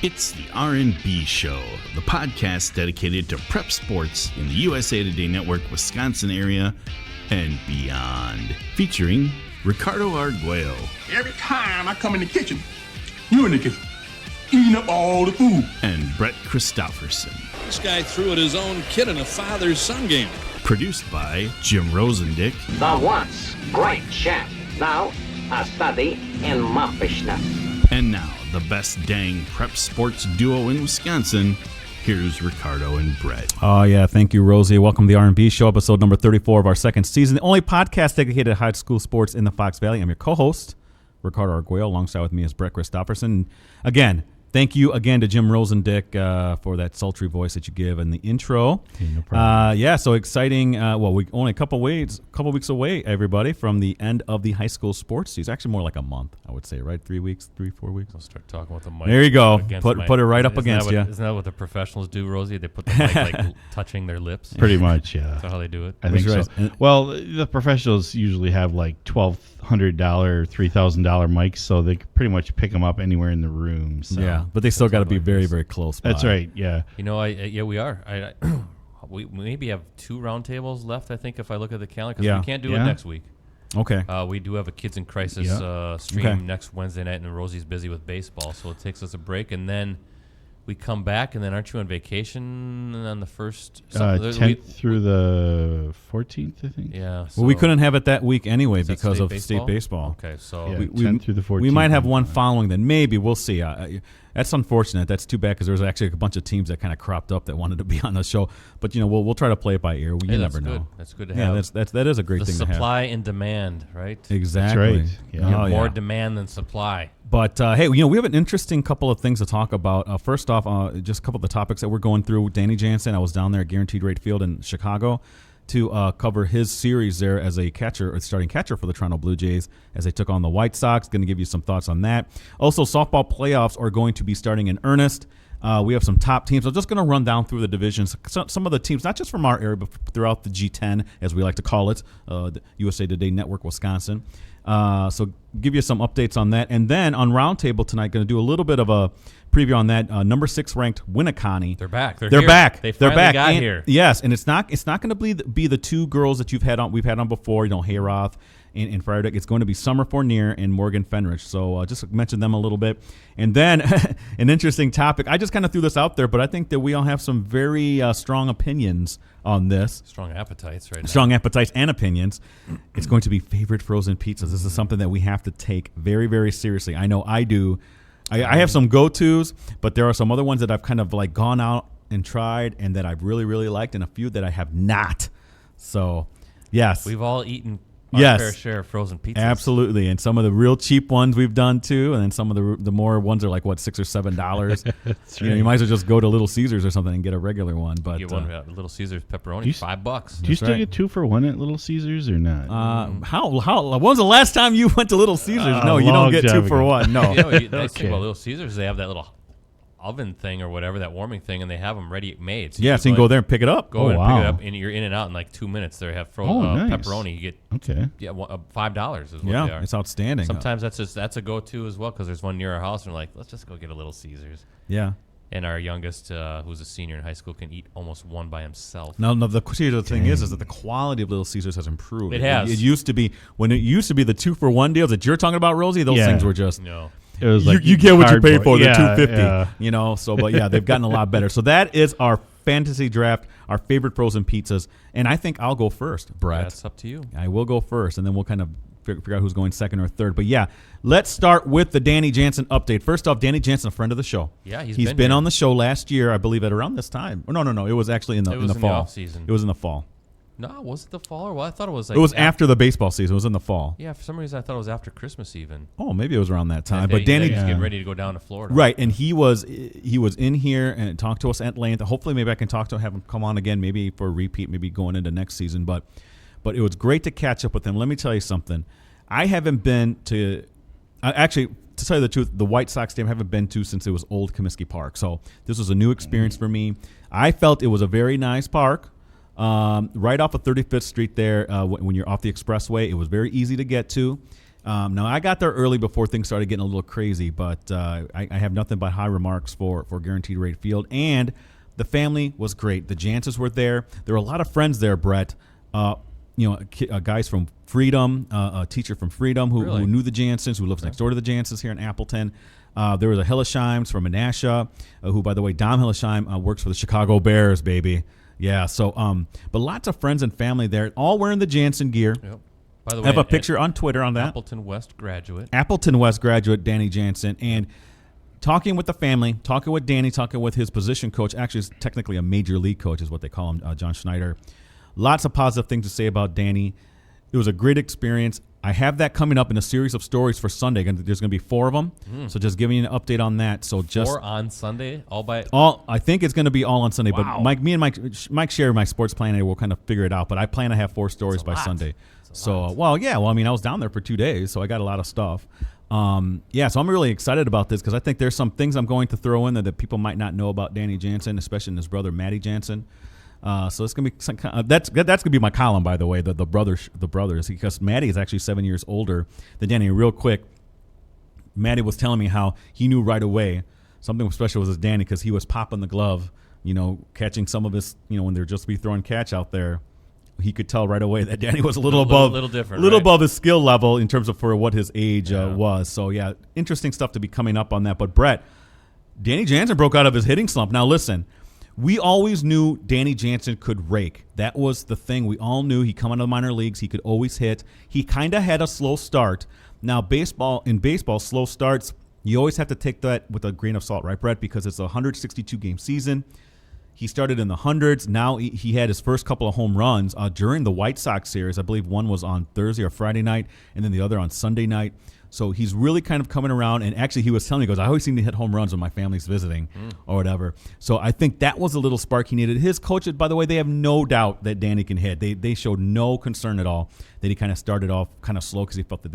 It's the R&B Show, the podcast dedicated to prep sports in the USA Today Network, Wisconsin area, and beyond. Featuring Ricardo Arguello. Every time I come in the kitchen, you in the kitchen, eating up all the food. And Brett Christopherson. This guy threw at his own kid in a father-son game. Produced by Jim Rosendick. The once great chef, now a study in muffishness. And now, the best dang prep sports duo in Wisconsin. Here's Ricardo and Brett. Oh, yeah. Thank you, Rosie. Welcome to the R&B Show, episode number 34 of our second season. The only podcast dedicated to high school sports in the Fox Valley. I'm your co-host, Ricardo Arguello. Alongside with me is Brett Christopherson. Again, thank you again to Jim Rosendick for that sultry voice that you give in the intro. Okay, no problem. So exciting. We only a couple weeks away, everybody, from the end of the high school sports season. Actually, more like a month, I would say, right? 3 weeks, 4 weeks. I'll start talking with the mic. There you go. Put it right up against you. Isn't that what the professionals do, Rosie? They put the mic like touching their lips. Pretty much, yeah. That's how they do it. I think Right. so. Well, the professionals usually have like $1,200, $3,000 mics, so they can pretty much pick them up anywhere in the room. So. Yeah, but they still got to be very, very close by. That's right, yeah. You know, we are. We maybe have 2 roundtables left, I think, if I look at the calendar, because we can't do it next week. Okay. We do have a Kids in Crisis stream next Wednesday night, and Rosie's busy with baseball, so it takes us a break, and then we come back, and then aren't you on vacation on the first? 10th through the 14th, I think. Yeah. So Well, we couldn't have it that week anyway because of baseball? state baseball. Okay, so Yeah, 10th through the 14th. We might have one following then. Maybe. We'll see. That's unfortunate. That's too bad because there was actually a bunch of teams that kind of cropped up that wanted to be on the show. But, you know, we'll try to play it by ear. You never know. That's good to have. Yeah, that is a great thing to have. Supply and demand, right? Exactly. That's right. Yeah. You have more demand than supply. But, hey, we have an interesting couple of things to talk about. First off, just a couple of the topics that we're going through. Danny Jansen, I was down there at Guaranteed Rate Field in Chicago to cover his series there as a catcher, or starting catcher for the Toronto Blue Jays as they took on the White Sox. Going to give you some thoughts on that. Also, softball playoffs are going to be starting in earnest. We have some top teams. I'm just going to run down through the divisions. Some of the teams, not just from our area, but throughout the G10, as we like to call it, the USA Today Network, Wisconsin. So give you some updates on that. And then on Roundtable tonight, going to do a little bit of a preview on that. Number 6 ranked Winneconne. They're back. They're back. They finally got here. Yes, and it's not going to be the 2 girls that we've had on before. You know, Hayroth and Friday. It's going to be Summer Fournier and Morgan Fenrich. So just mention them a little bit. And then an interesting topic. I just kind of threw this out there, but I think that we all have some very strong opinions on this. Strong appetites right now. Strong appetites and opinions. It's going to be favorite frozen pizzas. This is something that we have to take very, very seriously. I know I do. I have some go-tos, but there are some other ones that I've kind of like gone out and tried and that I've really, really liked, and a few that I have not. So, yes. We've all eaten our fair share of frozen pizzas. Absolutely. And some of the real cheap ones we've done too, and then some of the more ones are like, what, $6 or $7? That's You know, you might as well just go to Little Caesars or something and get a regular one. But you get one Little Caesars pepperoni, $5. Do you still get 2 for 1 at Little Caesars or not? when was the last time you went to Little Caesars? No, you don't get 2 for 1. No. You know, nice thing about Little Caesars, they have that little oven thing or whatever, that warming thing, and they have them ready made. So you can go there and pick it up. Go in and pick it up, and you're in and out in like 2 minutes. They have nice. pepperoni. You get $5 is what they are. It's outstanding. Sometimes that's a go-to as well, because there's one near our house, and we're like, let's just go get a Little Caesars. Yeah. And our youngest, who's a senior in high school, can eat almost one by himself. No, the thing is that the quality of Little Caesars has improved. It has. It used to be the 2 for 1 deals that you're talking about, Rosie. Those things were just no. It was like you get what you pay for. The $2.50. Yeah. You know. So, but yeah, they've gotten a lot better. So that is our fantasy draft, our favorite frozen pizzas, and I think I'll go first, Brett. That's up to you. I will go first, and then we'll kind of figure out who's going second or third. But yeah, let's start with the Danny Jansen update. First off, Danny Jansen, a friend of the show. Yeah, he's been on the show last year, I believe, at around this time. Or no, it was actually in the fall. Off-season. It was in the fall. No, was it the fall or what? I thought it was like... It was after the baseball season. It was in the fall. Yeah, for some reason I thought it was after Christmas even. Oh, maybe it was around that time. But Danny... Danny... was getting ready to go down to Florida. Right, and he was in here and talked to us at length. Hopefully maybe I can have him come on again, maybe for a repeat, maybe going into next season. But it was great to catch up with him. Let me tell you something. I haven't been to... Actually... To tell you the truth, the White Sox game I haven't been to since it was old Comiskey Park. So this was a new experience for me. I felt it was a very nice park. Right off of 35th Street there, when you're off the expressway, it was very easy to get to. Now, I got there early before things started getting a little crazy, but I have nothing but high remarks for Guaranteed Rate Field. And the family was great. The Janssens were there. There were a lot of friends there, Brett. Guys from Freedom, a teacher from Freedom who knew the Janssens, who lives next door to the Janssens here in Appleton. There was a Hillesheims from Menasha, who, by the way, Dom Hillesheim works for the Chicago Bears, baby. Yeah, so, but lots of friends and family there, all wearing the Janssen gear. Yep. By the way, I have a picture on Twitter on that. Appleton West graduate, Danny Janssen. And talking with the family, talking with Danny, talking with his position coach, actually is technically a major league coach is what they call him, John Schneider. Lots of positive things to say about Danny. It was a great experience. I have that coming up in a series of stories for Sunday. There's going to be 4 of them. So just giving you an update on that. So just 4 on Sunday, I think it's going to be all on Sunday. Wow. But Mike share my sports plan, and we'll kind of figure it out. But I plan to have 4 stories by Sunday. So, I was down there for 2 days, so I got a lot of stuff. So I'm really excited about this because I think there's some things I'm going to throw in there that people might not know about Danny Janssen, especially his brother Matty Janssen. So it's gonna be that's gonna be my column, by the way. The brothers, because Matty is actually 7 years older than Danny. Real quick, Matty was telling me how he knew right away something special was his Danny because he was popping the glove, catching some of his, when they're just be throwing catch out there. He could tell right away that Danny was a little above his skill level in terms of for what his age was. So yeah, interesting stuff to be coming up on that. But Brett, Danny Janssen broke out of his hitting slump. Now listen. We always knew Danny Janssen could rake. That was the thing. We all knew he'd come out of the minor leagues. He could always hit. He kind of had a slow start. Now, in baseball, slow starts, you always have to take that with a grain of salt, right, Brett? Because it's a 162-game season. He started in the hundreds. Now he had his first couple of home runs during the White Sox series. I believe one was on Thursday or Friday night, and then the other on Sunday night. So he's really kind of coming around, and actually he was telling me, he goes, I always seem to hit home runs when my family's visiting or whatever. So I think that was a little spark he needed. His coaches, by the way, they have no doubt that Danny can hit. They showed no concern at all that he kind of started off kind of slow because he felt that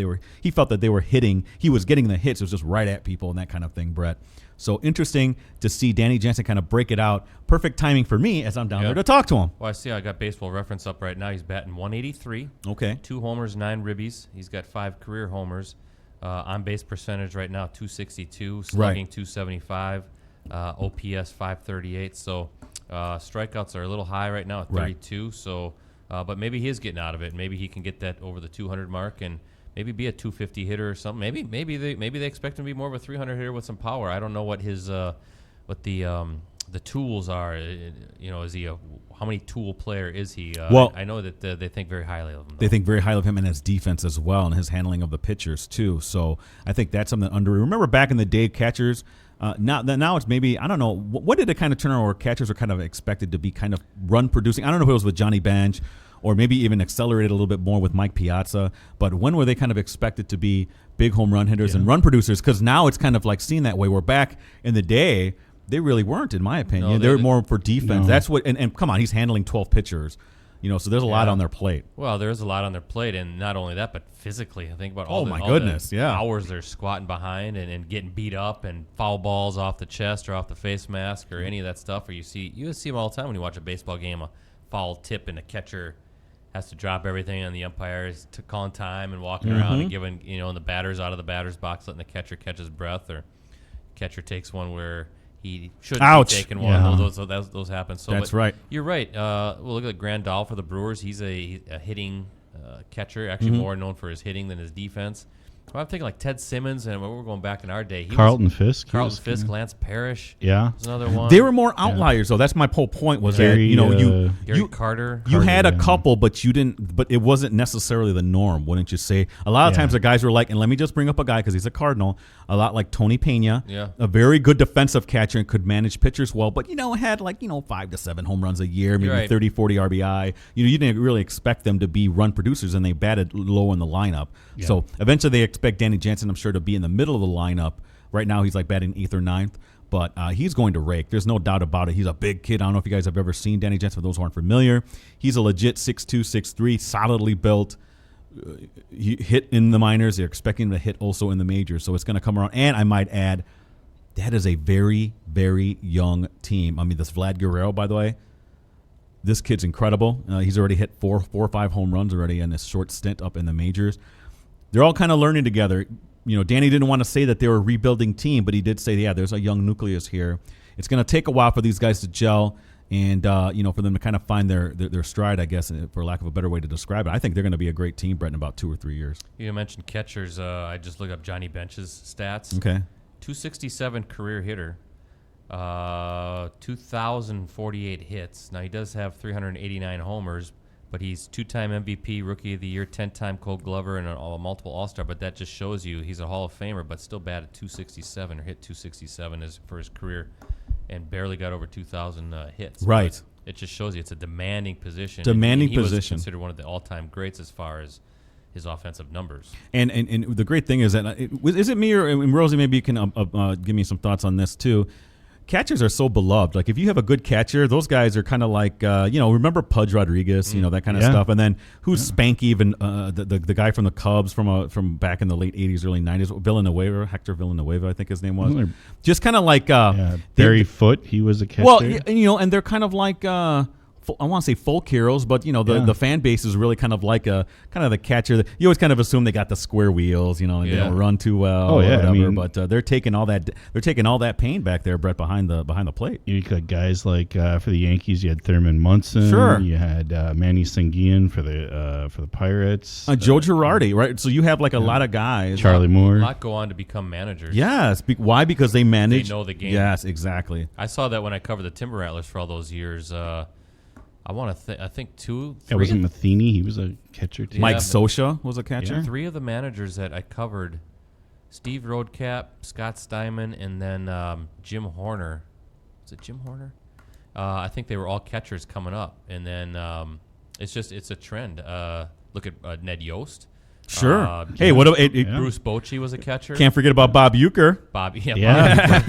they were hitting. He was getting the hits. It was just right at people and that kind of thing, Brett. So interesting to see Danny Janssen kind of break it out. Perfect timing for me as I'm down there to talk to him. Well, I see I got Baseball Reference up right now. He's batting 183. Okay. 2 homers, 9 ribbies. He's got 5 career homers. On base percentage right now, 262, slugging 275, OPS 538. So strikeouts are a little high right now at 32. Right. So, but maybe he is getting out of it. Maybe he can get that over the 200 mark and maybe be a 250 hitter or something. Maybe they expect him to be more of a 300 hitter with some power. I don't know what his the tools are. Is he how many tool player is he? I know that they think very highly of him. Though. They think very highly of him and his defense as well, and his handling of the pitchers too. So I think that's something remember back in the day, catchers. Now it's maybe, I don't know, what did it kind of turn around where catchers are kind of expected to be kind of run producing? I don't know if it was with Johnny Bench or maybe even accelerated a little bit more with Mike Piazza. But when were they kind of expected to be big home run hitters and run producers? Because now it's kind of like seen that way. Where back in the day, they really weren't, in my opinion. No, they were more for defense. No. That's what. And come on, he's handling 12 pitchers. So there's a lot on their plate. Well, there's a lot on their plate, and not only that, but physically. I think about all the hours they're squatting behind and getting beat up and foul balls off the chest or off the face mask or any of that stuff. Or you see them all the time when you watch a baseball game, a foul tip and the catcher has to drop everything, and the umpire is calling time and walking around and giving, and the batter's out of the batter's box, letting the catcher catch his breath, or catcher takes one where he shouldn't be taking one. Yeah. Those happen. So that's right. You're right. Look at Grandal for the Brewers. He's a hitting catcher, actually more known for his hitting than his defense. Well, I'm thinking like Ted Simmons, and we're going back in our day. Carlton Fisk, Lance Parrish. Yeah, was another one. They were more outliers, though. That's my whole point. Was that Gary Carter. You had a couple, but you didn't. But it wasn't necessarily the norm, wouldn't you say? A lot of times the guys were like, and let me just bring up a guy because he's a Cardinal. A lot like Tony Pena, a very good defensive catcher and could manage pitchers well, but had 5 to 7 home runs a year, maybe 30, 40 RBI. You didn't really expect them to be run producers, and they batted low in the lineup. Yeah. So eventually they expect Danny Janssen, I'm sure, to be in the middle of the lineup. Right now he's like batting 8th or 9th, but he's going to rake. There's no doubt about it. He's a big kid. I don't know if you guys have ever seen Danny Janssen. For those who aren't familiar, he's a legit 6'2", 6'3", solidly built. He hit in the minors. They're expecting him to hit also in the majors, so it's going to come around. And I might add, that is a very, very young team. I mean, this Vlad Guerrero, by the way, this kid's incredible. He's already hit 4 or 5 home runs already in this short stint up in the majors. they're all kind of learning together. You know, Danny didn't want to say that they were a rebuilding team, but he did say, yeah, there's a young nucleus here. It's going to take a while for these guys to gel and, for them to kind of find their stride, I guess, for lack of a better way to describe it. I think they're going to be a great team, Brett, in about 2 or 3 years. You mentioned catchers. I just looked up Johnny Bench's stats. Okay. 267 career hitter, 2,048 hits. Now, he does have 389 homers, but he's 2-time MVP, Rookie of the Year, 10-time Gold Glover, and a multiple All-Star. But that just shows you he's a Hall of Famer, but still batted 267 or hit 267 for his career, and barely got over 2,000 hits. Right. But it just shows you it's a demanding position. Demanding and he position. was considered one of the all-time greats as far as his offensive numbers. And the great thing is that, is it me or and Rosie, maybe you can give me some thoughts on this too. Catchers are so beloved. Like, if you have a good catcher, those guys are kind of like, remember Pudge Rodriguez, that kind of stuff. And then who's Spanky, even the guy from the Cubs from back in the late 80s, early 90s, Hector Villanueva, I think his name was. Just kind of like Barry Foote, he was a catcher. Well, and they're kind of like I want to say folk heroes, but the fan base is really kind of like the catcher. You always kind of assume they got the square wheels, they don't run too well. Oh yeah, whatever, but they're taking all that pain back there, Brett, behind the plate. You got guys like for the Yankees, you had Thurman Munson. Sure. You had Manny Sanguian for the Pirates. Joe Girardi, right? So you have like a lot of guys. Charlie Moore. A lot go on to become managers. Yes. Why? Because they manage. They know the game. Yes, exactly. I saw that when I covered the Timber Rattlers for all those years. I think 2, 3. It wasn't Matheny. He was a catcher too. Mike Scioscia was a catcher. Yeah. 3 of the managers that I covered, Steve Roadcap, Scott Steinman, and then Jim Horner. Was it Jim Horner? I think they were all catchers coming up. And then it's a trend. Look at Ned Yost. Sure. Hey, Bruce Bochy was a catcher. Can't forget about Bob Uecker. Bobby, Yeah.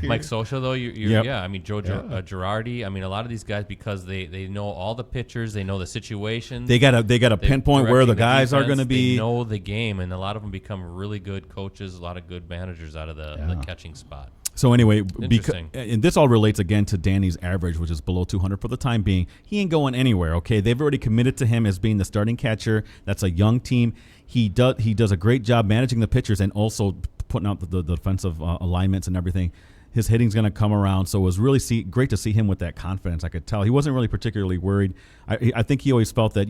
Mike Scioscia, though, Yep. Joe Girardi. I mean, a lot of these guys, because they know all the pitchers, they know the situations. They got to pinpoint where the guys are going to be. They know the game, and a lot of them become really good coaches, a lot of good managers out of the catching spot. So anyway, Interesting. and this all relates again to Danny's average, which is below 200 for the time being. He ain't going anywhere. Okay, they've already committed to him as being the starting catcher. That's a young team. He does a great job managing the pitchers and also putting out the defensive alignments and everything. His hitting's going to come around, so it was really great to see him with that confidence. I could tell he wasn't really particularly worried. I think he always felt that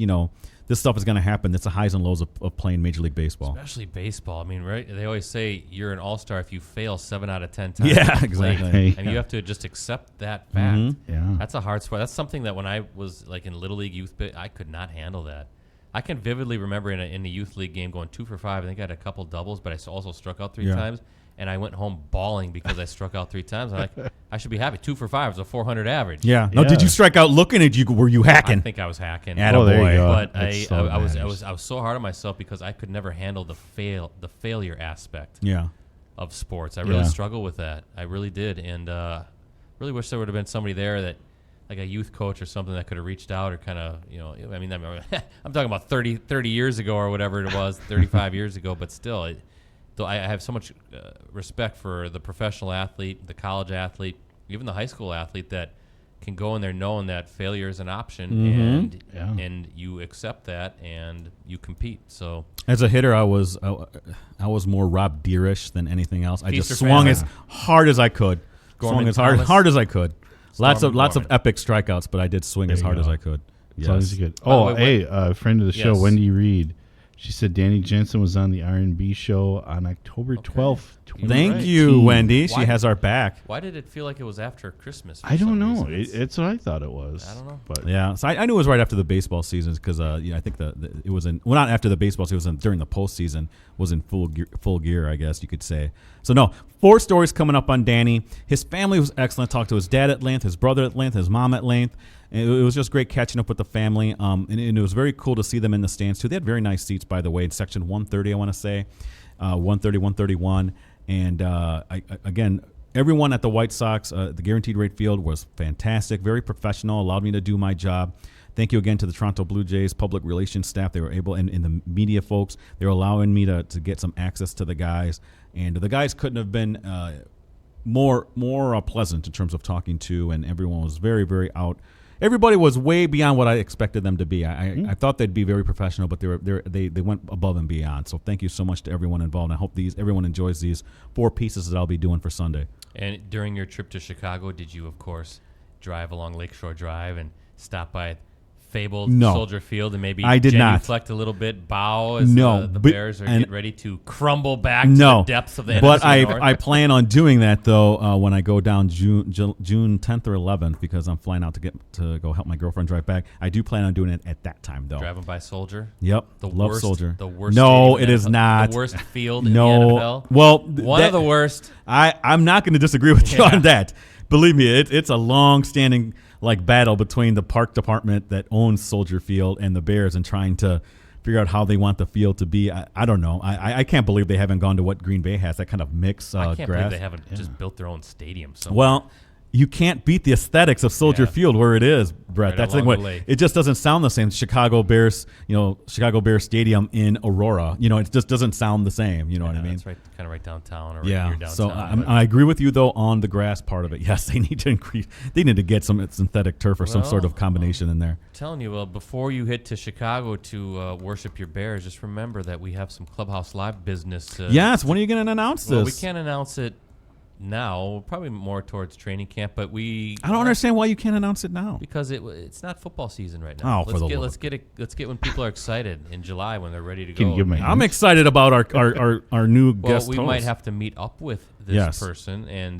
this stuff is going to happen. It's the highs and lows of playing Major League Baseball. Especially baseball. I mean, right? They always say you're an all-star if you fail 7 out of 10 times. Yeah, exactly. And you have to just accept that fact. Mm-hmm. Yeah. That's a hard spot. That's something that when I was like in Little League youth, I could not handle that. I can vividly remember in a youth league game going 2 for 5. I think I had a couple doubles, but I also struck out 3 times. And I went home bawling because I struck out 3 times. I'm like, I should be happy. 2 for 5 is a 400 average. Yeah. No, did you strike out looking at you? Were you hacking? I think I was hacking. There you go. But I was so hard on myself because I could never handle the failure aspect of sports. I really struggle with that. I really did, and really wish there would have been somebody there that, like a youth coach or something, that could have reached out or kind of, I mean, I'm talking about 30 years ago or whatever it was, 35 years ago, but still. So I have so much respect for the professional athlete, the college athlete, even the high school athlete that can go in there knowing that failure is an option, and you accept that and you compete. So as a hitter, I was more Rob Deerish than anything else. I just swung as hard as I could. Swung as hard as I could. Lots of epic strikeouts, but I did swing as hard as I could. As long as you could. Oh, hey, a friend of the show, Wendy Reed. She said Danny Jensen was on the R&B Show on October 12th. Thank you, Wendy. She has our back. Why did it feel like it was after Christmas? I don't know. It's what I thought it was. I don't know. But yeah, so I knew it was right after the baseball season because I think it was not after the baseball season. It was during the postseason. Was in full gear, I guess you could say. So no, 4 stories coming up on Danny. His family was excellent. Talked to his dad at length, his brother at length, his mom at length. And it was just great catching up with the family. And it was very cool to see them in the stands too. They had very nice seats, by the way, in section 130. I want to say 130, 131. And again, everyone at the White Sox, the Guaranteed Rate Field was fantastic, very professional, allowed me to do my job. Thank you again to the Toronto Blue Jays public relations staff. They were able, and the media folks, they were allowing me to get some access to the guys. And the guys couldn't have been more pleasant in terms of talking to, and everyone was very, very out everybody was way beyond what I expected them to be. I thought they'd be very professional, but they went above and beyond. So thank you so much to everyone involved. I hope everyone enjoys these 4 pieces that I'll be doing for Sunday. And during your trip to Chicago, did you, of course, drive along Lakeshore Drive and stop by fabled Soldier Field and maybe I did not genuflect a little bit, bow as the but- Bears are getting ready to crumble back to the depths of the NFC but North? I plan on doing that though when I go down June 10th or 11th because I'm flying out to go help my girlfriend drive back. I do plan on doing it at that time though. Driving by Soldier? Yep. Love Soldier. The worst. No, stadium it in is NFL, not. The worst field in the NFL? Well, one of the worst. I'm not going to disagree with you on that. Believe me, it's a long-standing battle between the park department that owns Soldier Field and the Bears and trying to figure out how they want the field to be. I don't know. I can't believe they haven't gone to what Green Bay has, that kind of mix I can't grass. believe they haven't just built their own stadium somewhere. Well, you can't beat the aesthetics of Soldier Field where it is, Brett. Right That's along the the way. lake. It just doesn't sound the same. Chicago Bears Stadium in Aurora. It just doesn't sound the same. You know what I mean? That's right, kind of right downtown or right Yeah. near downtown. So but- I agree with you though on the grass part of it. Yes, they need to increase. They need to get some synthetic turf or some sort of combination in there. telling you, well, before you head to Chicago to worship your Bears, just remember that we have some Clubhouse Live business. Yes. When are you going to announce this? Well, we can't announce it now. Probably more towards training camp, but I don't understand why you can't announce it now. because it's not football season right now. Oh, for the Lord. Let's get when people are excited in July when they're ready to Can go. you give me? I'm excited about our new well, guest we host. might have to meet up with this Yes. person, and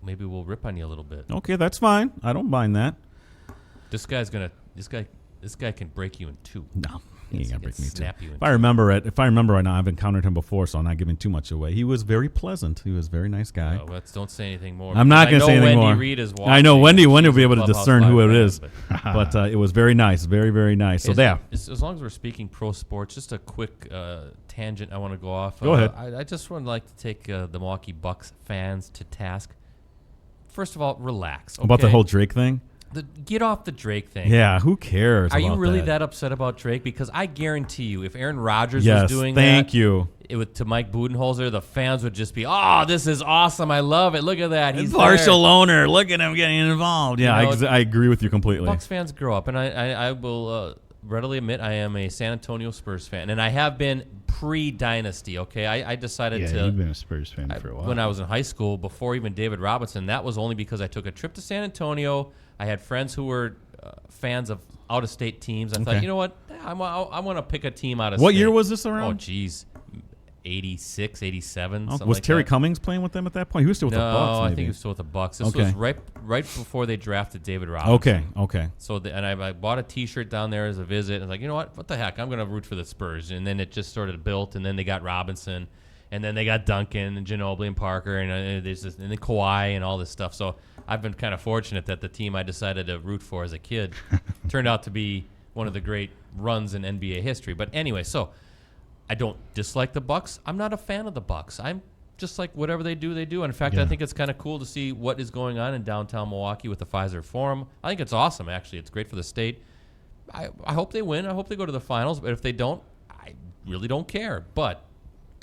maybe we'll rip on you a little bit. Okay, that's fine. I don't mind that. This guy can break you in two. No, he ain't gonna break me too. Snap you in If I remember right now, I've encountered him before, so I'm not giving too much away. He was very pleasant. He was a very nice guy. Don't say anything more. I'm not going to say anything more. Wendy Reed is watching. I know Wendy will She's be a able to Clubhouse discern who Live it fan, is, but it was very nice, very very nice. So there. As long as we're speaking pro sports, just a quick tangent I want to go off. Go ahead. I just would like to take the Milwaukee Bucks fans to task. First of all, relax. About the okay? whole Drake thing. Get off the Drake thing. Yeah, who cares? Are you about really that upset about Drake? Because I guarantee you, if Aaron Rodgers Yes, was doing thank that, you. To Mike Budenholzer, the fans would just be, "Oh, this is awesome! I love it! Look at that! He's partial there." owner. Look at him getting involved. Yeah, You know, I agree with you completely. Bucks fans grow up, and I will readily admit I am a San Antonio Spurs fan, and I have been pre-dynasty. Okay, I decided Yeah, to. you've been a Spurs fan for a while. When I was in high school, before even David Robinson, that was only because I took a trip to San Antonio. I had friends who were fans of out-of-state teams. I thought, you know what? I want to pick a team out of What state. year was this Oh, around? geez. 86, 87, something Was like Terry that. Cummings playing with them at that point? He was still with No, the Bucks. I Maybe. think he was still with the Bucks. This Okay. was right before they drafted David Robinson. Okay. So I bought a T-shirt down there as a visit. And I was like, you know what the heck? I'm going to root for the Spurs. And then it just sort of built. And then they got Robinson, and then they got Duncan and Ginobili and Parker, and there's this, and then Kawhi and all this stuff. So I've been kind of fortunate that the team I decided to root for as a kid turned out to be one of the great runs in NBA history. But anyway, so I don't dislike the Bucks. I'm not a fan of the Bucks. I'm just like whatever they do, they do. And in fact, I think it's kind of cool to see what is going on in downtown Milwaukee with the Pfizer Forum. I think it's awesome, actually. It's great for the state. I hope they win. I hope they go to the finals. But if they don't, I really don't care. But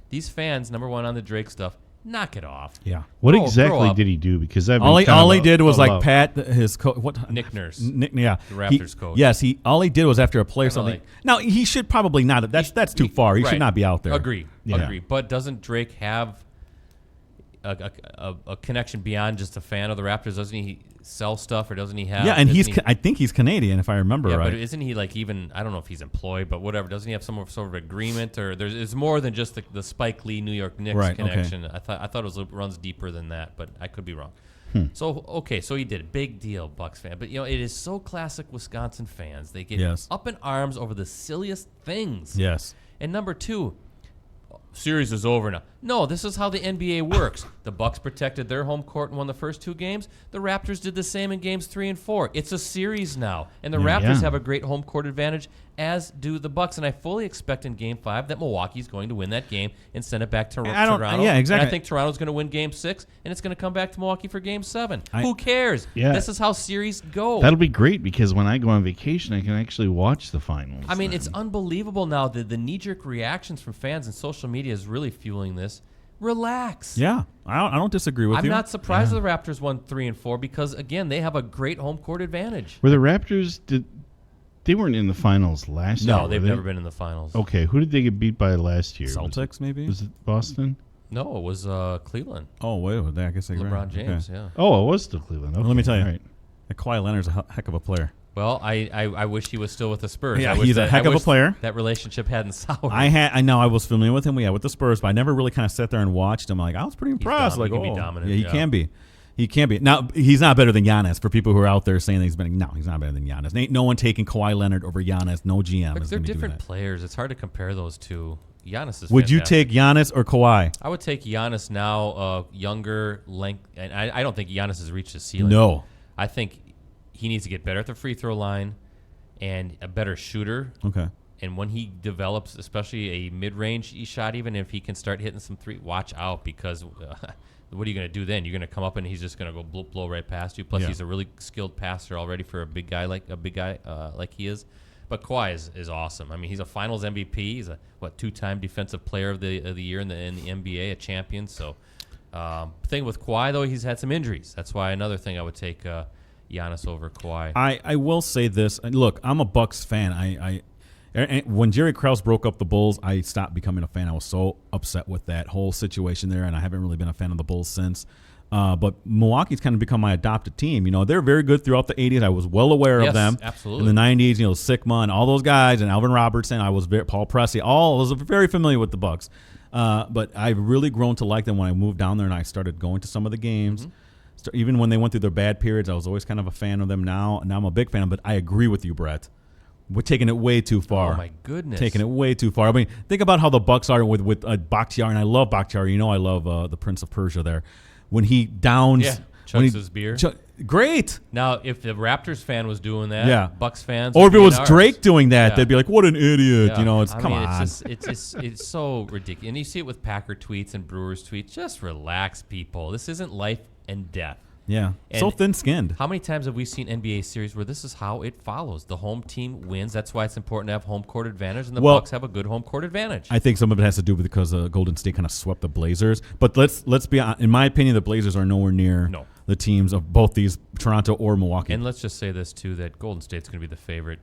these fans, number one, on the Drake stuff, knock it off. Yeah. What Grow exactly up. did he do? Because I've been All kind he of did was above. pat his what Nick Nurse. Yeah, The Raptors coach. Yes, all he did was after a play or Kinda something. like- Now he should probably not. That's too far. He Right. should not be out there. Agree. Yeah. Agree. But doesn't Drake have a connection beyond just a fan of the Raptors? Doesn't he sell stuff, or doesn't he have? Yeah, and doesn't he- I think he's Canadian if I remember Yeah, right. but isn't he like even? I don't know if he's employed, but whatever. Doesn't he have some sort of agreement, or it's more than just the Spike Lee New York Knicks Right, okay. connection? I thought it runs deeper than that, but I could be wrong. So so he did it. Big deal, Bucks fan. But it is so classic Wisconsin fans. They get Yes. up in arms over the silliest things. Yes. And number two, series is over now. No, this is how the NBA works. The Bucks protected their home court and won the first two games. The Raptors did the same in games 3 and 4. It's a series now, and the Raptors have a great home court advantage, as do the Bucks. And I fully expect in Game 5 that Milwaukee's going to win that game and send it back to Toronto. Yeah, exactly. And I think Toronto's going to win Game 6, and it's going to come back to Milwaukee for Game 7. Who cares? Yeah. This is how series go. That'll be great because when I go on vacation, I can actually watch the finals. I mean, then. it's unbelievable now. The knee-jerk reactions from fans and social media is really fueling this. Relax. Yeah, I don't disagree with I'm you. not surprised the Raptors won 3 and 4 because, again, they have a great home court advantage. Were the Raptors, they weren't in the finals last year? No, they've never been in the finals. Okay, who did they get beat by last year? Celtics, maybe? Was it Boston? No, it was Cleveland. Oh, wait, I guess I agree. LeBron James, Okay. yeah. Oh, it was the Cleveland. Okay, Let me tell you, all right. Kawhi Leonard's a heck of a player. Well, I wish he was still with the Spurs. Yeah, I wish he's a heck of a player. That relationship hadn't soured. I know I was familiar with him. Yeah, with the Spurs, but I never really kind of sat there and watched him. Like I was pretty impressed. He can be oh, dominant, yeah, he yeah. can be. He can be. Now he's not better than Giannis. For people who are out there saying that he's been, no, he's not better than Giannis. Ain't no one taking Kawhi Leonard over Giannis. No GM is They're going to do different that. players. It's hard to compare those two. Giannis is Would you fantastic. take Giannis or Kawhi? I would take Giannis now, younger, length, and I don't think Giannis has reached his ceiling. No. I think he needs to get better at the free throw line and a better shooter. Okay. And when he develops, especially a mid-range shot, even if he can start hitting some three, watch out because what are you going to do then? You're going to come up and he's just going to go blow right past you. Plus, Yeah. he's a really skilled passer already for a big guy like he is. But Kawhi is awesome. I mean, he's a Finals MVP. He's a two-time Defensive Player of the Year in the NBA, a champion. So, thing with Kawhi though, he's had some injuries. That's why another thing I would take Giannis over Kawhi. I will say this. Look, I'm a Bucks fan. When Jerry Krause broke up the Bulls, I stopped becoming a fan. I was so upset with that whole situation there, and I haven't really been a fan of the Bulls since. But Milwaukee's kind of become my adopted team. You know, they're very good throughout the 80s. I was well aware of them. Absolutely. In the 90s, you know, Sigma and all those guys, and Alvin Robertson. I was Paul Pressey. I was very familiar with the Bucks. But I've really grown to like them when I moved down there and I started going to some of the games. Mm-hmm. Even when they went through their bad periods, I was always kind of a fan of them. Now I'm a big fan. But I agree with you, Brett. We're taking it way too far. Oh my goodness! Taking it way too far. I mean, think about how the Bucks are with Bakhtiari, and I love Bakhtiari. You know, I love the Prince of Persia there. When he downs, chugs his beer. Great. Now, if the Raptors fan was doing that, Yeah. Bucks fans, Or would if it be was in ours. Drake doing that, Yeah. they'd be like, "What an idiot!" Yeah. You know, I come mean, on. It's so ridiculous. And you see it with Packer tweets and Brewers tweets. Just relax, people. This isn't life and death. Yeah, And so thin-skinned. How many times have we seen NBA series where this is how it follows? The home team wins. That's why it's important to have home court advantage, and the Well, Bucks have a good home court advantage. I think some of it has to do with because Golden State kind of swept the Blazers. But let's be honest. In my opinion, the Blazers are nowhere near the teams of both these Toronto or Milwaukee. And let's just say this too: that Golden State's going to be the favorite,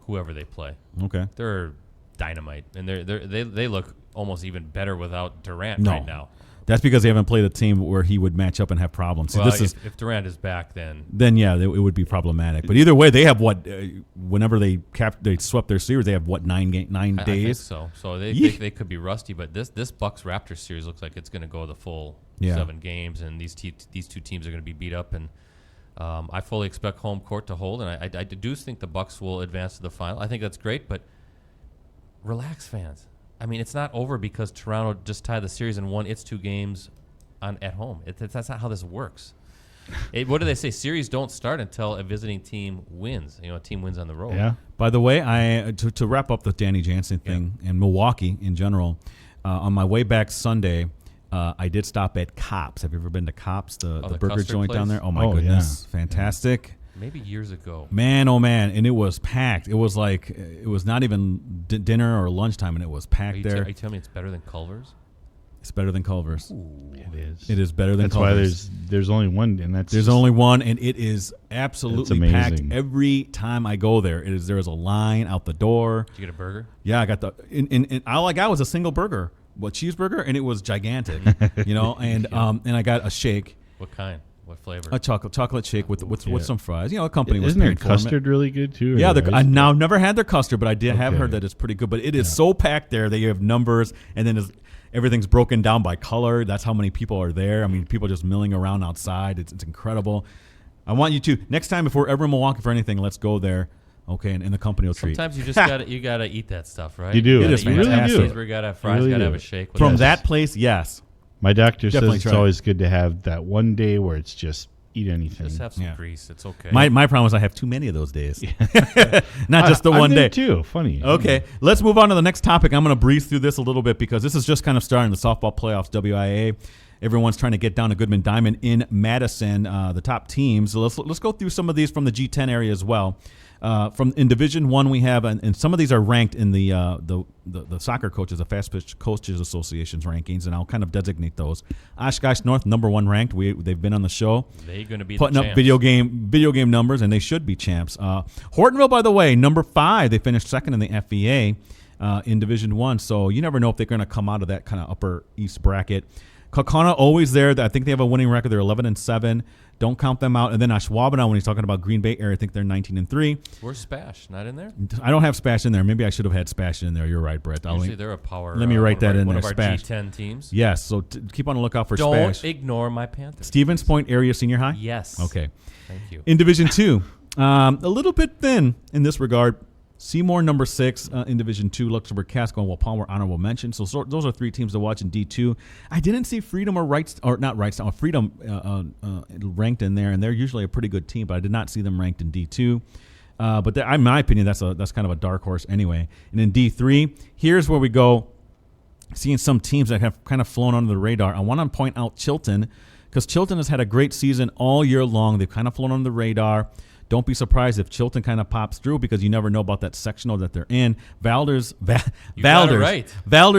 whoever they play. Okay. They're dynamite, and they look almost even better without Durant No. right now. That's because they haven't played a team where he would match up and have problems. See, Well, this if Durant is back, then yeah, it would be problematic. But either way, they have whenever they swept their series, they have 9 days. I think so. So they could be rusty, but this Bucks Raptors series looks like it's going to go the full 7 games, and these two teams are going to be beat up. And I fully expect home court to hold, and I do think the Bucks will advance to the final. I think that's great, but relax, fans. I mean, it's not over because Toronto just tied the series and won its 2 games at home. That's not how this works. What do they say? Series don't start until a visiting team wins. You know, a team wins on the road. Yeah. By the way, to wrap up the Danny Jansen thing and Milwaukee in general, on my way back Sunday, I did stop at Cops. Have you ever been to Cops, the burger custard joint down place? there? Oh my goodness, fantastic. Maybe years ago. Man, oh man, and it was packed. It was like it was not even dinner or lunchtime, and it was packed there. Are you telling me it's better than Culver's? It's better than Culver's. It is. It is better than That's Culver's. why there's only one, and There's only one, and it is absolutely packed amazing. every time I go there. There is a line out the door. Did you get a burger? Yeah, I got and all I got was a single burger, cheeseburger, and it was gigantic, you know. And and I got a shake. What kind? What flavor? A chocolate shake with some fries. You know, a company was Isn't their paying for custard really good too? Yeah, I've never had their custard, but I have Okay. heard that it's pretty good. But it is so packed there that you have numbers, and then everything's broken down by color. That's how many people are there. I mean, people just milling around outside. It's incredible. I want you to next time if we're ever in Milwaukee for anything, let's go there. Okay, and the company will treat. Sometimes you just gotta eat that stuff, right? You do. It is You really fantastic. do. Cheeseburger, gotta have fries, really gotta do. have a shake. with From it. that place, yes. My doctor Definitely says try it's it. always good to have that one day where it's just eat anything. Just have some Yeah. grease. It's okay. My problem is I have too many of those days. Not just the I'm one there day. too. Funny. Okay, let's move on to the next topic. I'm going to breeze through this a little bit because this is just kind of starting the softball playoffs, WIA. Everyone's trying to get down to Goodman Diamond in Madison, the top teams. So let's go through some of these from the G10 area as well. In Division 1 we have, and some of these are ranked in the soccer coaches, the Fast Pitch Coaches Association's rankings, and I'll kind of designate those. Oshkosh North, number 1 ranked. They've been on the show. They're going to be putting the up champs. video game numbers, and they should be champs. Hortonville, by the way, number 5. They finished second in the FVA in Division 1, so you never know if they're going to come out of that kind of upper east bracket. Kaukauna always there. I think they have a winning record. They're 11-7. Don't count them out. And then Ashwaubenon, when he's talking about Green Bay area, I think they're 19-3. Where's Spash? Not in there? I don't have Spash in there. Maybe I should have had Spash in there. You're right, Brett. Usually they're a power. Let me write that in one there. Of our Spash. G10 teams. Yes. So keep on the lookout for Don't Spash. ignore my Panthers. Stevens Point area senior high. Yes. Okay. Thank you. In Division 2, a little bit thin in this regard. Seymour, number 6 in Division 2. Luxembourg, Casco, and Palmer, honorable mention. So those are 3 teams to watch in D2. I didn't see Freedom Freedom ranked in there, and they're usually a pretty good team, but I did not see them ranked in D2. But in my opinion, that's kind of a dark horse anyway. And in D3, here's where we go, seeing some teams that have kind of flown under the radar. I want to point out Chilton, because Chilton has had a great season all year long. They've kind of flown under the radar. Don't be surprised if Chilton kind of pops through, because you never know about that sectional that they're in. Valders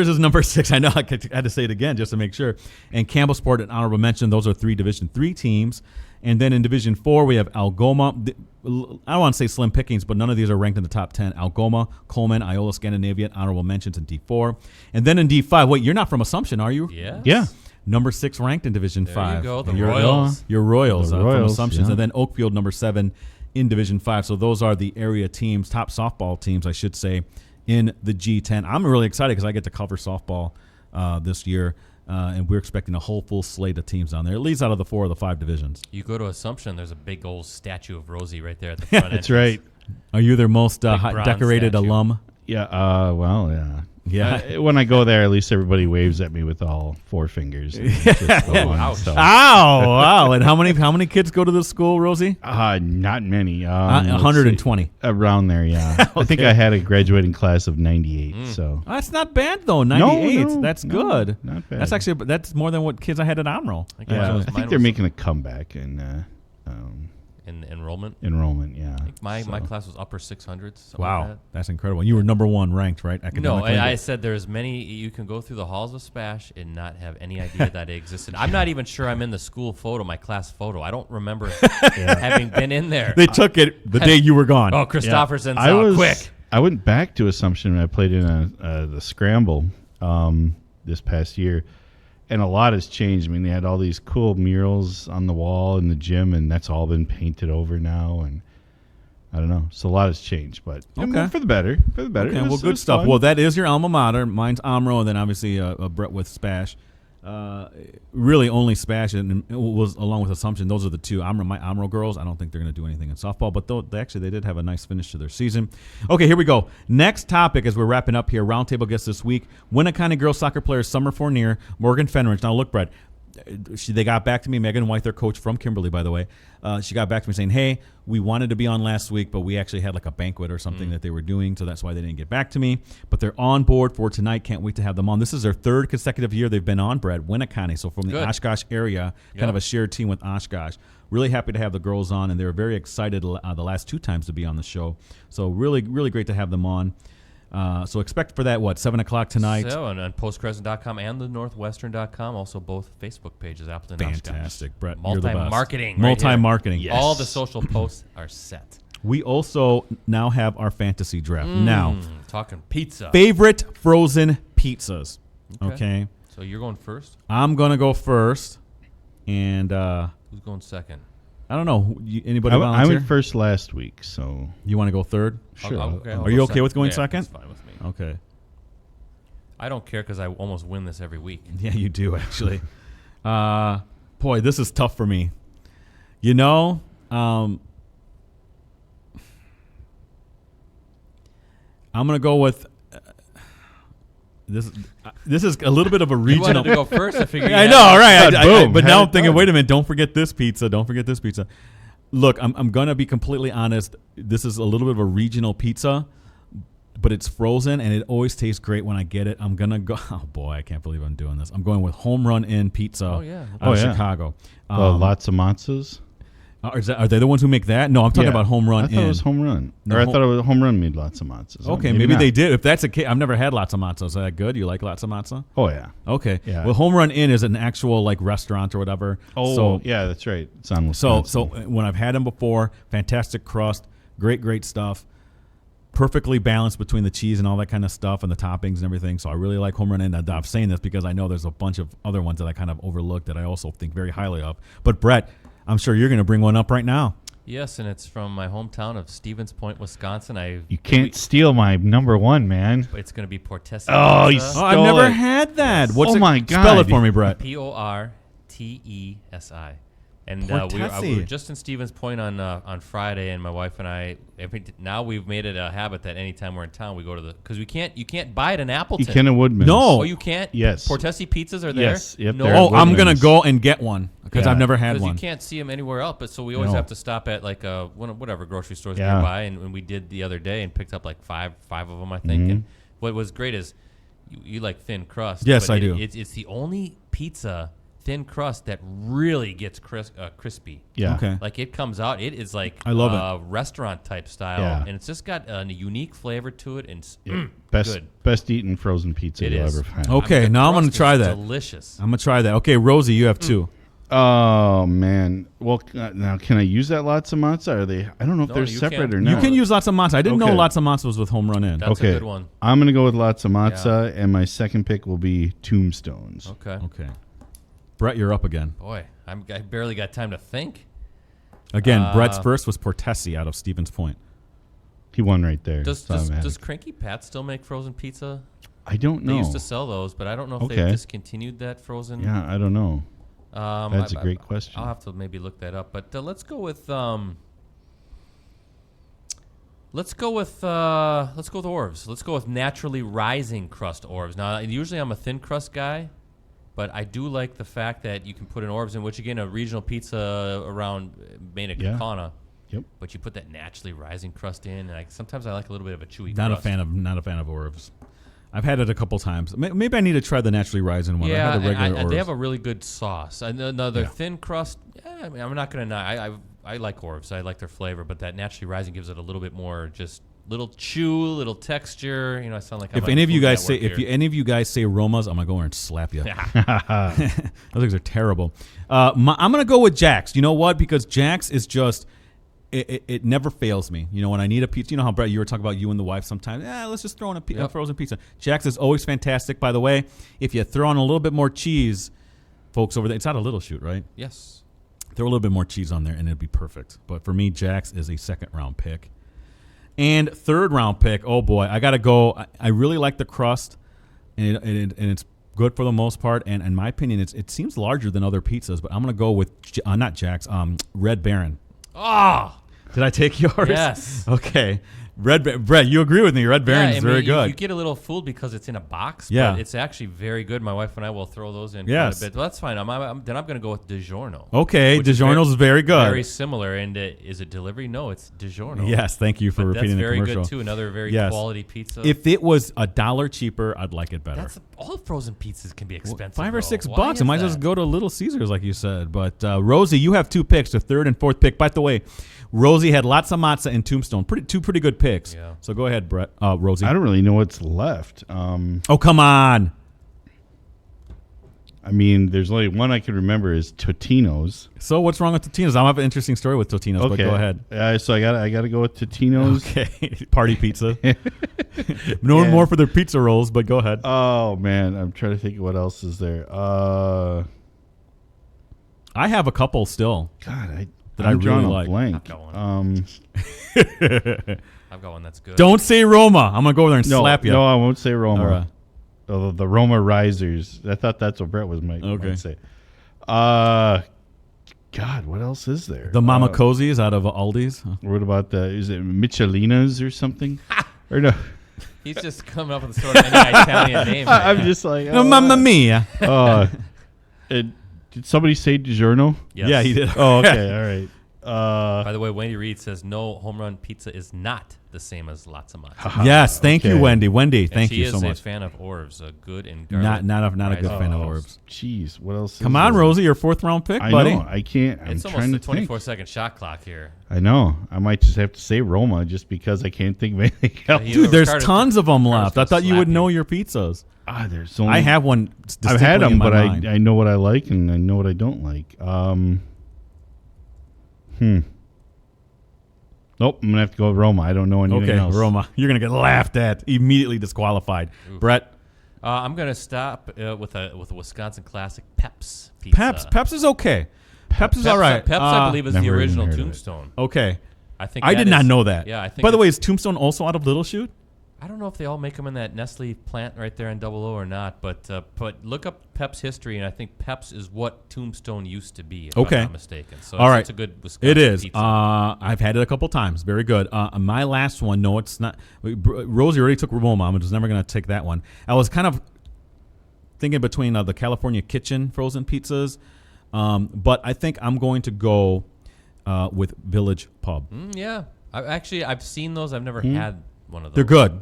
is number 6. I know I had to say it again just to make sure. And Campbellsport and honorable mention. Those are 3 Division 3 teams. And then in Division 4, we have Algoma. I don't want to say slim pickings, but none of these are ranked in the top 10. Algoma, Coleman, Iola, Scandinavian, honorable mentions in D4. And then in D5, wait, you're not from Assumption, are you? Yes. Yeah. Number 6 ranked in Division 5. There you go, the You're- Royals. You're Royals, The from Royals, Assumptions. yeah. And then Oakfield, number 7 in Division 5. So those are the area teams, top softball teams, I should say, in the G10. I'm really excited because I get to cover softball this year, and we're expecting a whole full slate of teams down there, at least out of the 4 of the 5 divisions. You go to Assumption, there's a big old statue of Rosie right there at the front. That's right. Are you their most Big bronze decorated statue. alum? Yeah. Well, yeah. Yeah. When I go there, at least everybody waves at me with all 4 fingers. Just the one, ouch. so. Wow. And how many kids go to this school, Rosie? Not many. Let's 120. see. Around there, yeah. I think I had a graduating class of 98. So That's not bad though. 98. No, That's no, good. not bad. That's more than what kids I had at Omro. I think they're making a comeback in in enrollment. enrollment. Yeah. My class was upper 600s. Wow, Like that's incredible. You were number 1 ranked, right? that. No, Academically? I said there's many. You can go through the halls of Spash and not have any idea that it existed. I'm not even sure I'm in the school photo, my class photo. I don't remember having been in there. They took it the day you were gone. Oh, Christofferson's quick. I went back to Assumption and I played in the Scramble this past year, and a lot has changed. I mean, they had all these cool murals on the wall in the gym, and that's all been painted over now. And I don't know, so a lot has changed, but Okay. for the better. For the better. Okay, It well, was- it good was stuff. fun. Well, that is your alma mater. Mine's Omro, and then obviously Brett with Spash. Really only Spash and it was along with Assumption. Those are the 2. My Omro girls, I don't think they're going to do anything in softball, but they did have a nice finish to their season. Okay, here we go. Next topic as we're wrapping up here. Roundtable guest this week. Winneconne girls soccer player Summer Fournier, Morgan Fenridge. Now look, Brett. They got back to me. Megan White, their coach from Kimberly, by the way. She got back to me saying, hey, we wanted to be on last week, but we actually had like a banquet or something that they were doing, so that's why they didn't get back to me. But they're on board for tonight. Can't wait to have them on. This is their 3rd consecutive year they've been on, Brett. Winneconne, so from the Good. Oshkosh area, kind of a shared team with Oshkosh. Really happy to have the girls on, and they were very excited the last 2 times to be on the show. So really, really great to have them on. So expect for that, 7 o'clock tonight? So, and on postcrescent.com and the northwestern.com, also both Facebook pages, Appleton and Oshkosh. Fantastic, Brett. You're the best. Multi-marketing. Multi-marketing. Yes. All the social posts are set. We also now have our fantasy draft. Now, Talking pizza. favorite frozen pizzas. Okay. So you're going first? I'm going to go first. And Who's going second? I don't know. Anybody I volunteer? went first last week, so You want to go third? sure. I'll Are you go okay with going Yeah, second? That's fine with me. Okay. I don't care because I almost win this every week. Yeah, you do, actually. Boy, this is tough for me. You know, I'm going to go with this. This is a little bit of a You regional. wanted to go first. I figured. I know, all right. Boom. But Had now it I'm thinking, done. wait a minute. Don't forget this pizza. Don't forget this pizza. Look, I'm going to be completely honest. This is a little bit of a regional pizza, but it's frozen, and it always tastes great when I get it. I'm going to go. Oh, boy, I can't believe I'm doing this. I'm going with Home Run Inn Pizza Oh, yeah. out of Oh, yeah. Chicago. Lots of matzahs. Are they the ones who make that? No, I'm talking about Home Run I thought it was Home Run. No, or I thought it was Home Run made lots of matzahs. Okay, maybe not. they did. If that's a case, I've never had lots of matzahs. Is that good? You like lots of matzah? Oh, yeah. Okay. Yeah. Well, Home Run Inn is an actual like restaurant or whatever. Oh, so, yeah, that's right. It's on So Wisconsin. when I've had them before, fantastic crust, great stuff, perfectly balanced between the cheese and all that kind of stuff and the toppings and everything. So I really like Home Run Inn. I'm saying this because I know there's a bunch of other ones that I kind of overlooked that I also think very highly of. But Brett, I'm sure you're going to bring one up right now. Yes, and it's from my hometown of Stevens Point, Wisconsin. You can't steal my number one, man. It's going to be Portesi. Oh, pizza. he's I've never had that. Yes. What's Oh, it? my God. Spell it for me, Brett. Portesi. And we Portesi. were just in Stevens Point on Friday, and my wife and I. Now we've made it a habit that anytime we're in town, we go to because you can't buy it in Appleton. You can in Woodman's. No. Oh, you can't. Yes. Portesi pizzas are there. Yes. Yep, No. they're Oh, I'm going to Woodman's. go and get one because Yeah. I've never had Because one. you can't see them anywhere else, but so we always No. have to stop at like whatever grocery stores Yeah. nearby, and we did the other day and picked up like five of them, I think. Mm-hmm. And what was great is you like thin crust. Yes, but I do. It's the only pizza thin crust that really gets crispy. Yeah. Okay. Like it comes out, it is like I love it. restaurant type style, Yeah. and it's just got a unique flavor to it, and it's Best good. eaten frozen pizza It you'll is. ever had. Okay, The now I'm going crust to try is that. Delicious. I'm going to try that. Okay, Rosie, you have two. Oh, man. Well, now can I use that lots of matzah? Are they? I don't know if No, they're you separate can't. or You not. can use lots of matzah. I didn't know Okay. lots of matzah was with Home Run Inn. That's a good one. I'm going to go with lots of matzah, and my second pick will be Tombstones. Okay. Okay. Brett, you're up again. Boy, I barely got time to think. Again, Brett's first was Portesi out of Stevens Point. He won right there. Does so I'm happy. does Cranky Pat still make frozen pizza? I don't They know. used to sell those, but I don't know if Okay. they've discontinued that frozen. Yeah, I don't know. That's a great question. I'll have to maybe look that up. But let's go with Orv's. Let's go with naturally rising crust Orv's. Now, usually I'm a thin crust guy, but I do like the fact that you can put an Orv's in, which again, a regional pizza around made of Yeah. Kaukauna. Yep. But you put that naturally rising crust in, and sometimes I like a little bit of a chewy Not crust. a fan of Orv's. I've had it a couple times. Maybe I need to try the naturally rising one. Yeah, I had the regular and Orv's. they have a really good sauce. Another Yeah. thin crust. I mean, I'm not gonna deny. I like Orv's. I like their flavor, but that naturally rising gives it a little bit more, just little chew, little texture. I sound like I'm If on any of you Food guys say Network here. any of you guys say Romas, I'm gonna go over and slap you. Those things are terrible. I'm gonna go with Jack's. You know what? Because Jack's is just it never fails me. When I need a pizza, you know how Brett, you were talking about you and the wife sometimes. Let's just throw in a frozen pizza. Jack's is always fantastic. By the way, if you throw on a little bit more cheese, folks over there, it's not a little shoot, right? Yes. Throw a little bit more cheese on there and it'd be perfect. But for me, Jack's is a second round pick. And third round pick, oh boy, I gotta go. I really like the crust, and it's good for the most part. And in my opinion, it seems larger than other pizzas. But I'm gonna go with not Jack's, Red Baron. Ah. Did I take yours? Yes. Okay. Brett, you agree with me? Red Baron is very good. You get a little fooled because it's in a box. Yeah. But it's actually very good. My wife and I will throw those in Yes. quite a bit. Well, that's fine. Then I'm going to go with DiGiorno. Okay, which is DiGiorno's is very good. Very similar. And is it delivery? No, it's DiGiorno. Yes, thank you for But repeating that's the very commercial. good too. Another very Yes. quality pizza. If it was $1 cheaper, I'd like it better. All frozen pizzas can be expensive. $5 or though. $6 Why bucks. I is might that? just go to Little Caesars, like you said. But Rosie, you have two picks, the third and fourth pick. By the way, Rosie had lots of matzah and Tombstone. Two pretty good picks. Yeah. So go ahead, Brett. Rosie. I don't really know what's left. Oh, come on. I mean, there's only one I can remember is Totino's. So what's wrong with Totino's? I have an interesting story with Totino's, but go ahead. So I got to go with Totino's. Okay. Party pizza. Known more for their pizza rolls, but go ahead. Oh man, I'm trying to think of what else is there. I have a couple still. God, That I I'm drawing really a like. blank. I've got one that's good. Don't say Roma. I'm going to go over there and slap you. No, I won't say Roma. All right. The Roma Risers. I thought that's what Brett might say. God, what else is there? The Mama Cozy's out of Aldi's. What about is it Michelinas or something? Or no? He's just coming up with sort of any Italian name. Right I'm now. just like, No, Mamma Mia. did somebody say DiGiorno? Yes. Yeah, he did. Oh, okay, all right. By the way, Wendy Reed says no, home run pizza is not the same as latza matzo. Yes, thank you, Wendy. Wendy, thank you so She is much. a fan of Orbs, good and garlic. Not a good fan of Oh, Orbs. Jeez, what else? Come is on, there? Rosie, your 4th round pick, I buddy. know. I can't. I'm It's trying almost to a think. 24-second shot clock here. I know. I might just have to say Roma just because I can't think of anything else. he- Dude, there's Ricardo- tons of them Ricardo's left. I gonna thought you slap would you. know your pizzas. There's only. I have one. I've had distinctly in them, my but mind. I know what I like and I know what I don't like. Nope, I'm gonna have to go with Roma. I don't know anything Okay, else. Roma, you're gonna get laughed at, immediately disqualified. Brett, I'm gonna stop with a Wisconsin classic, Peps pizza. Peps is okay. Peps is all right. Peps, I believe, is the Never even original heard of it. Tombstone. Okay, I think I that did not is- know that. Yeah, I think. By the way, it's- is Tombstone also out of Little Chute? I don't know if they all make them in that Nestle plant right there in Double O or not, but look up Pep's history, and I think Pep's is what Tombstone used to be, if Okay. I'm not mistaken. So All right. it's a good Wisconsin It is. pizza. I've had it a couple times. Very good. My last one, no, it's not. Rosie already took Roma. I was never going to take that one. I was kind of thinking between the California Kitchen frozen pizzas, but I think I'm going to go with Village Pub. Yeah. I've seen those. I've never had one of those. They're good,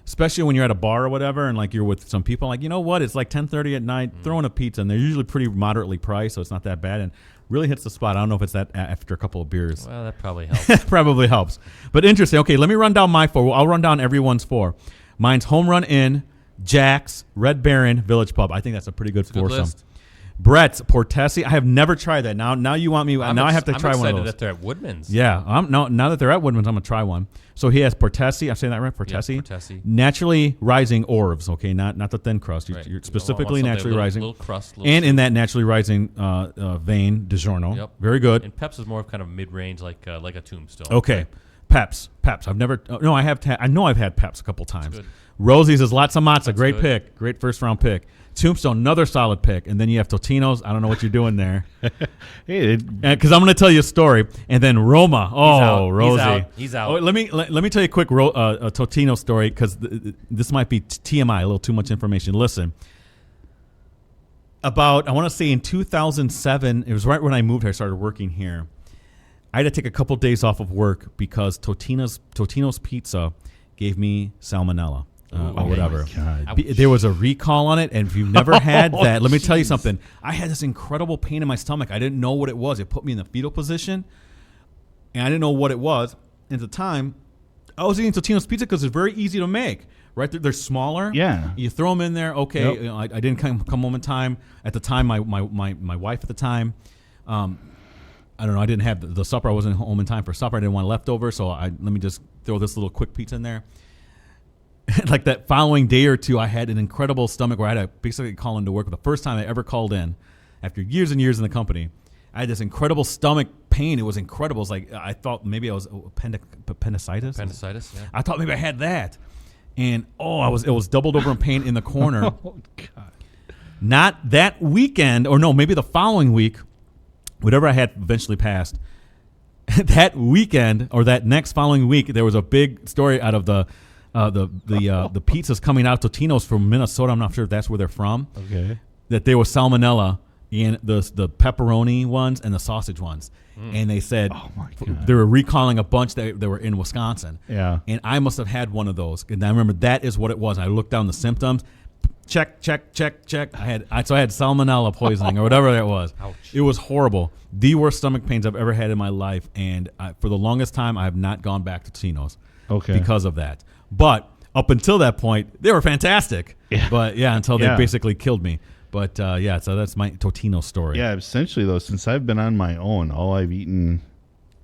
especially when you're at a bar or whatever, and like you're with some people. Like, you know what? It's like 10:30 at night. Throw in a pizza, and they're usually pretty moderately priced, so it's not that bad, and really hits the spot. I don't know if it's that after a couple of beers. Well, that probably helps. Probably helps. But interesting. Okay, let me run down my 4. I'll run down everyone's 4. Mine's Home Run Inn, Jack's, Red Baron, Village Pub. I think that's a pretty good Good foursome. list. Brett's, Portesi. I have never tried that. Now you want me? Now I have to try I'm one of excited those. that they're at Woodman's. Yeah, now that they're at Woodman's, I'm gonna try one. So he has Portesi. I'm saying that right, Portesi. Portesi. Naturally rising Orbs. Okay, not the thin crust. Right. You're You specifically want something naturally rising. little crust, little And soup. in that naturally rising vein, DiGiorno. Yep. Very good. And Peps is more of kind of mid-range, like a Tombstone. Okay, Peps. I've never. No, I have. I know I've had Peps a couple times. good. Rosie's is lots of matzo. Great good. pick. Great first round pick. Tombstone, another solid pick. And then you have Totino's. I don't know what you're doing there. Hey, Because I'm going to tell you a story. And then Roma. Oh, out. Rosie. He's out. Oh, let me tell you a quick a Totino story because this might be TMI, a little too much information. Listen. I want to say in 2007, it was right when I moved here, I started working here. I had to take a couple days off of work because Totino's Pizza gave me salmonella. Or whatever. God. There was a recall on it, and if you've never had that, let me tell you something. I had this incredible pain in my stomach. I didn't know what it was. It put me in the fetal position, and I didn't know what it was. At the time, I was eating Totino's Pizza because it's very easy to make. Right, they're smaller. Yeah. You throw them in there. Okay, Yep. you know, I didn't come home in time. At the time, my wife at the time, I don't know. I didn't have the supper. I wasn't home in time for supper. I didn't want leftovers, so let me just throw this little quick pizza in there. Like that following day or two, I had an incredible stomach where I had to basically call into work. The first time I ever called in, after years and years in the company, I had this incredible stomach pain. It was incredible. It was like I thought maybe I was appendicitis. Appendicitis, yeah. I thought maybe I had that, and it was doubled over in pain in the corner. Oh, God. Not that weekend, or no, maybe the following week, whatever I had eventually passed. That weekend or that next following week, there was a big story out of the pizzas coming out of Totino's from Minnesota. I'm not sure if that's where they're from. Okay. That there was salmonella in the pepperoni ones and the sausage ones, and they said Oh, my God. they were recalling a bunch that were in Wisconsin. Yeah. And I must have had one of those, and I remember that is what it was. I looked down the symptoms. Check. I had salmonella poisoning or whatever that was. Ouch. It was horrible. The worst stomach pains I've ever had in my life, and for the longest time, I have not gone back to Totino's. Okay. Because of that. But up until that point, they were fantastic. Yeah. But yeah, until they Yeah. basically killed me. But yeah, so that's my Totino story. Yeah, essentially though, since I've been on my own, all I've eaten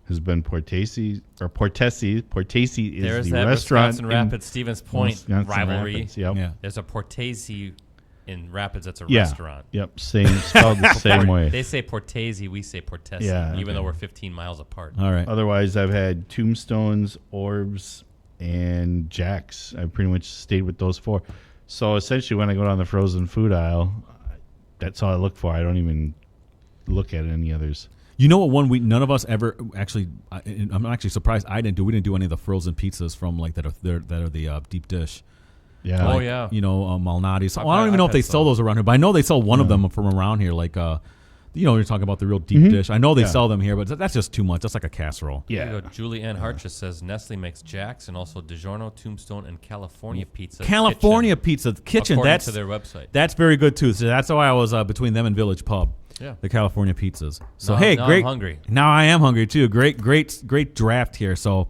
has been Portesi. Portesi is There's the that restaurant Wisconsin in Rapids, Stevens Point Wisconsin rivalry. Rapids, Yep. Yeah. There's a Portesi in Rapids that's a Yeah. restaurant. Yep. Same spelled the same way. They say Portesi, we say Portesi, Yeah, even okay. though we're 15 miles apart. All right. Otherwise, I've had Tombstones, Orbs, and Jack's. I've pretty much stayed with those 4. So essentially, when I go down the frozen food aisle, that's all I look for. I don't even look at any others. You know what one none of us ever actually, I'm actually surprised I didn't do. We didn't do any of the frozen pizzas from like that are the deep dish. Yeah. Oh, Like, yeah. You know, Malnati's. I've Well, I don't had- even know I've if they had sell some. those around here, but I know they sell one of them from around here. Like you're talking about the real deep dish. I know they sell them here, but that's just too much. That's like a casserole. There you go. Julie Ann Hartjes says Nestle makes Jack's and also DiGiorno, Tombstone, and California Pizza. California Pizza Kitchen. According That's to their website. That's very good too. So that's why I was between them and Village Pub. Yeah. The California pizzas. So Now great. I'm hungry. Now I am hungry too. Great draft here. So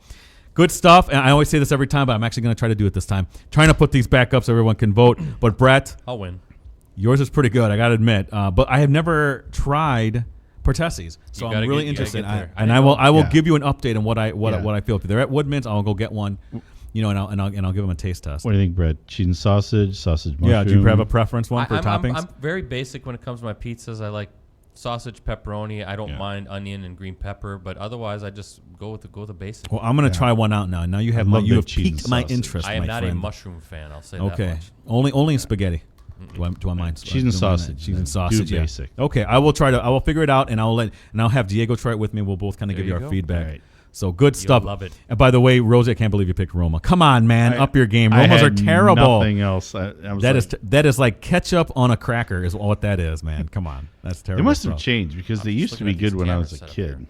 good stuff. And I always say this every time, but I'm actually going to try to do it this time. Trying to put these back up so everyone can vote. But Brett, I'll win. yours is pretty good. I got to admit. But I have never tried Pertessi's, so I'm really interested. I will give you an update on what I feel. If they're at Woodman's, I'll go get one. And I'll give them a taste test. What do you think, Brett? Cheese and sausage mushroom? Yeah, do you have a preference for toppings? I'm very basic when it comes to my pizzas. I like sausage, pepperoni. I don't mind onion and green pepper, but otherwise I just go with the basic. Well, I'm gonna try one out now. Now you have piqued my interest. I am not friend. a mushroom fan. I'll say okay. that much. Only in spaghetti. Do I mind? Cheese and sausage. Cheese and sausage. Do basic. Okay, I will figure it out, and I'll have Diego try it with me. We'll both kind of give you our feedback. Right. So good stuff. Love it. And by the way, Rosie, I can't believe you picked Roma. Come on, man, up your game. Romas are terrible. Nothing else. That is like ketchup on a cracker is what that is, man. Come on, that's terrible. It must have changed because they used to be good when I was a kid.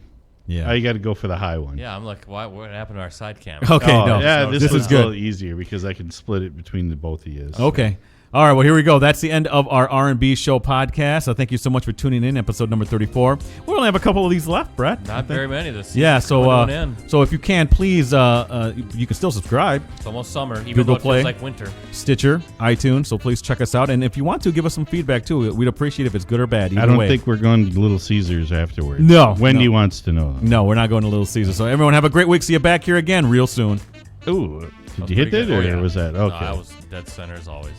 Yeah, you got to go for the high one. Yeah, I'm like, what happened to our side cam? Okay, this is good. Easier because I can split it between the both of you. Okay. All right, well, here we go. That's the end of our R&B Show podcast. So thank you so much for tuning in, episode number 34. We only have a couple of these left, Brett. Not very many this season. Yeah, so if you can, please, you can still subscribe. It's almost summer, even Google though it Play, feels like winter. Stitcher, iTunes, so please check us out. And if you want to, give us some feedback, too. We'd appreciate if it's good or bad. I don't think we're going to Little Caesars afterwards. No. Wendy wants to know. No, we're not going to Little Caesars. So everyone have a great week. See you back here again real soon. Ooh, did you hit that or was that? Okay. No, I was dead center as always.